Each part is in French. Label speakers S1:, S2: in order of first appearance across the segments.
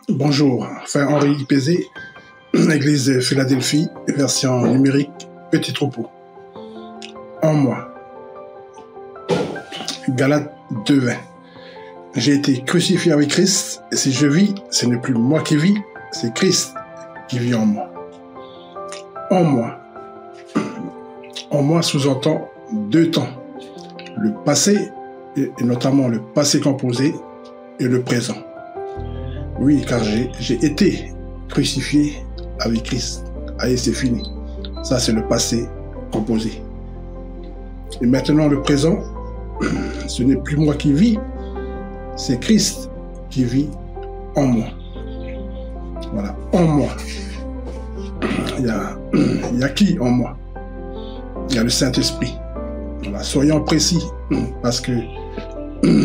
S1: Bonjour, frère Henri Pézé, Église Philadelphie, version numérique, petit troupeau. En moi. Galates 2:20. J'ai été crucifié avec Christ, et si je vis, ce n'est plus moi qui vis, c'est Christ qui vit en moi. En moi. En moi sous-entend deux temps. Le passé, et notamment le passé composé, et le présent. Oui, car j'ai été crucifié avec Christ. Allez, c'est fini. Ça, c'est le passé composé. Et maintenant, le présent, ce n'est plus moi qui vis, c'est Christ qui vit en moi. Voilà, en moi. Il y a qui en moi? Il y a le Saint-Esprit. Voilà, soyons précis, parce que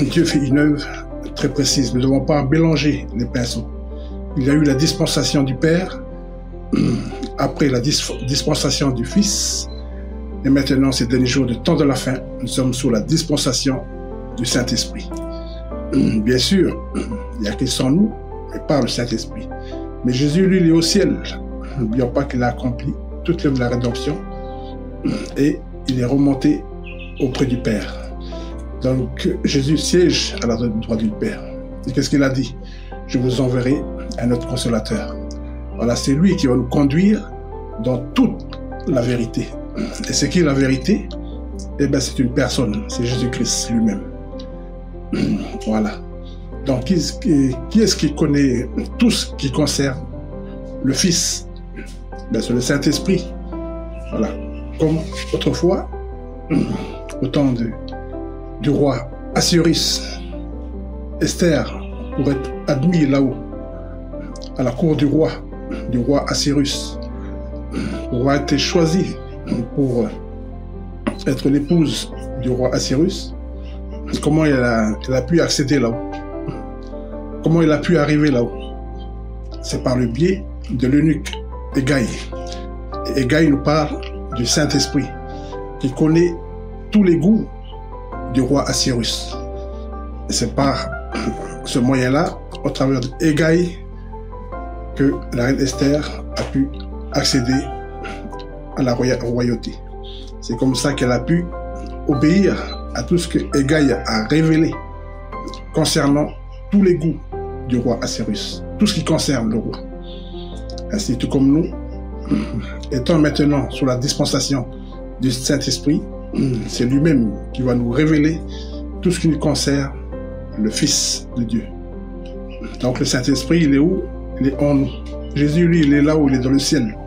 S1: Dieu fait une œuvre très précise. Nous ne devons pas mélanger les pinceaux. Il y a eu la dispensation du Père, après la dispensation du Fils, et maintenant, ces derniers jours de temps de la fin, nous sommes sous la dispensation du Saint-Esprit. Bien sûr, il n'y a Christ en nous, mais par le Saint-Esprit. Mais Jésus, lui, il est au ciel. N'oublions pas qu'il a accompli toute l'œuvre de la rédemption et il est remonté auprès du Père. Donc, Jésus siège à la droite du Père. Et qu'est-ce qu'il a dit? Je vous enverrai un autre consolateur. Voilà, c'est lui qui va nous conduire dans toute la vérité. Et c'est qui la vérité? Eh bien, c'est une personne, c'est Jésus-Christ lui-même. Voilà. Donc, qui est-ce qui connaît tout ce qui concerne le Fils? Ben, c'est le Saint-Esprit. Voilà. Comme autrefois, au temps du roi Assuérus, Esther, pour être admis là-haut, à la cour du roi Assuérus, pour avoir été choisie pour être l'épouse du roi Assuérus, comment elle a pu accéder là-haut? Comment elle a pu arriver là-haut? C'est par le biais de l'eunuque Hégai. Et Hégai nous parle du Saint-Esprit, qui connaît tous les goûts du roi Assuérus. Et c'est par ce moyen-là, au travers de Hégai, que la reine Esther a pu accéder à la royauté. C'est comme ça qu'elle a pu obéir à tout ce que Hégai a révélé concernant tous les goûts du roi Assuérus, tout ce qui concerne le roi. Ainsi, tout comme nous, étant maintenant sous la dispensation du Saint-Esprit, c'est lui-même qui va nous révéler tout ce qui nous concerne le Fils de Dieu. Donc le Saint-Esprit, il est où? Il est en nous. Jésus, lui, il est là où il est dans le ciel.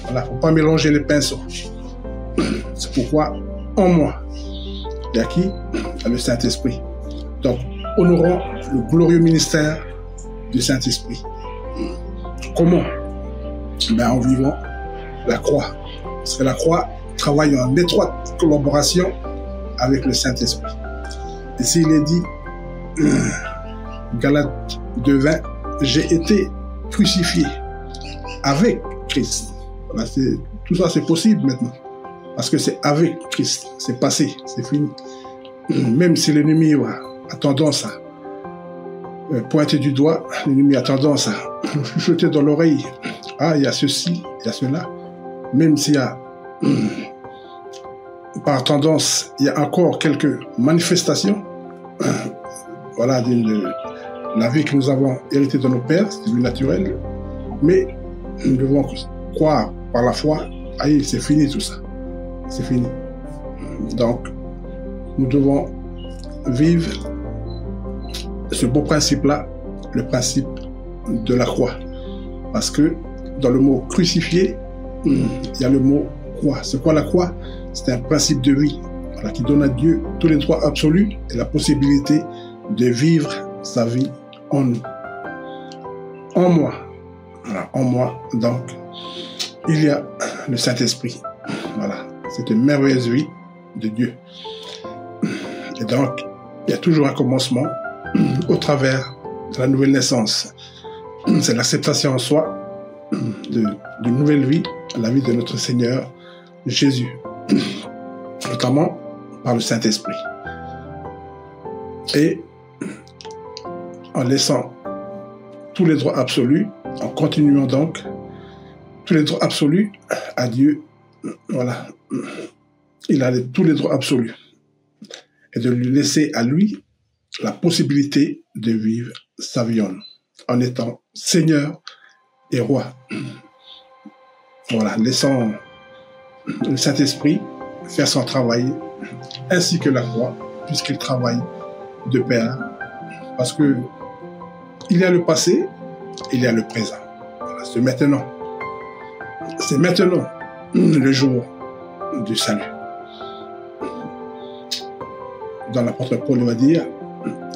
S1: Voilà, il ne faut pas mélanger les pinceaux. C'est pourquoi, en moi, il y a qui? Il y a le Saint-Esprit. Donc, honorons le glorieux ministère du Saint-Esprit. Comment? Ben, en vivant la croix. Parce que la croix travaille en étroite collaboration avec le Saint-Esprit. Et s'il est dit, Galates 2:20, j'ai été crucifié avec Christ. Voilà, tout ça, c'est possible maintenant. Parce que c'est avec Christ. C'est passé, c'est fini. Même si l'ennemi a tendance à pointer du doigt, l'ennemi a tendance à chuchoter dans l'oreille. Ah, il y a ceci, il y a cela. Même s'il y a, par tendance, il y a encore quelques manifestations, voilà, de la vie que nous avons héritée de nos pères, c'est du naturel. Mais nous devons croire par la foi, allez, c'est fini tout ça. C'est fini. Donc, nous devons vivre ce beau principe-là, le principe de la croix. Parce que dans le mot crucifié, il y a le mot croix. C'est quoi la croix? C'est un principe de vie, voilà, qui donne à Dieu tous les droits absolus et la possibilité de vivre sa vie en nous. En moi. Voilà, en moi, donc, il y a le Saint-Esprit. Voilà, c'est une merveilleuse vie de Dieu. Et donc, il y a toujours un commencement au travers de la nouvelle naissance. C'est l'acceptation en soi d'une nouvelle vie, la vie de notre Seigneur Jésus, notamment par le Saint-Esprit. Et en laissant tous les droits absolus, en continuant donc tous les droits absolus à Dieu. Voilà. Il a tous les droits absolus. Et de lui laisser à lui la possibilité de vivre sa vie en étant Seigneur et Roi. Voilà, laissant le Saint-Esprit faire son travail, ainsi que la croix, puisqu'il travaille de pair. Parce que il y a le passé, il y a le présent. Voilà, c'est maintenant. C'est maintenant le jour du salut. Dans l'apôtre Paul, il va dire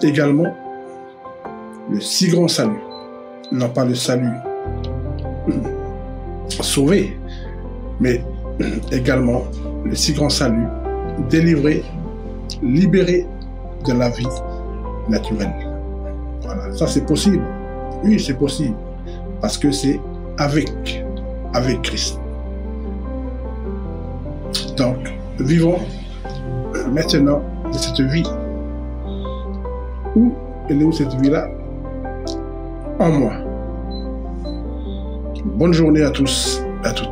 S1: également le si grand salut, non pas le salut sauvé, mais également le si grand salut délivré, libéré de la vie naturelle. Voilà, ça c'est possible. Oui, c'est possible. Parce que c'est avec Christ. Donc, vivons maintenant de cette vie. Où elle est où cette vie-là? En moi. Bonne journée à tous et à toutes.